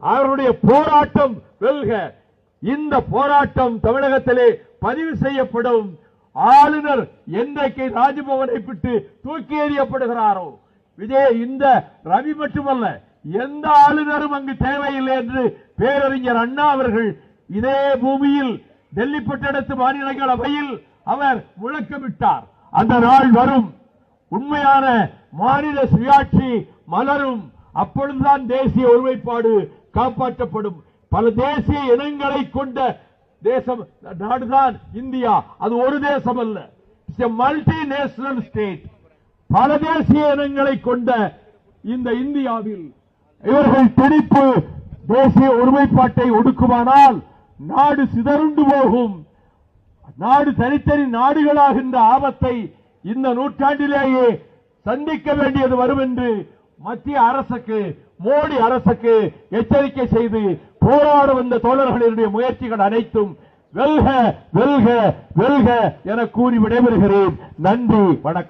அவருடைய போராட்டம் வெல்க. இந்த போராட்டம் தமிழகத்திலே பதிவு செய்யப்படும். ஆளுநர் என்றைக்கு ராஜ்பவனை விட்டு தூக்கி எறியப்படுகிறாரோ, இந்த ரவி மட்டுமல்ல, எந்த ஆளுநரும் அங்கு தேவையில்லை என்று பேரறிஞர் அண்ணா அவர்கள் இதே பூமியில் டெல்லி பட்டணத்து மாநிலங்களவையில் அவர் முழக்கமிட்டார். அந்த நாள் வரும், உண்மையான மாநில சுயாட்சி மலரும். அப்பொழுதுதான் தேசிய ஒருமைப்பாடு காப்பாற்றப்படும். பல தேசிய இனங்களை கொண்ட தேசம் நாடுதான் இந்தியா. அது ஒரு தேசம் அல்ல, மல்டி நேஷனல் ஸ்டேட். பல தேசிய இனங்களை கொண்ட இந்த இந்தியாவில் இவர்கள் திணிப்பு தேசிய ஒருமைப்பாட்டை ஒடுக்குமானால் நாடு சிதறுண்டு போகும். நாடு தனித்தனி நாடுகளாகின்ற ஆபத்தை இந்த நூற்றாண்டிலேயே சந்திக்க வேண்டியது வரும் என்று மத்திய அரசுக்கு, மோடி அரசுக்கு எச்சரிக்கை செய்து போராட வந்த தோழர்களுடைய முயற்சிகள் அனைத்தும் வெல்க வெல்க வெல்க என கூறி விடைபெறுகிறேன். நன்றி, வணக்கம்.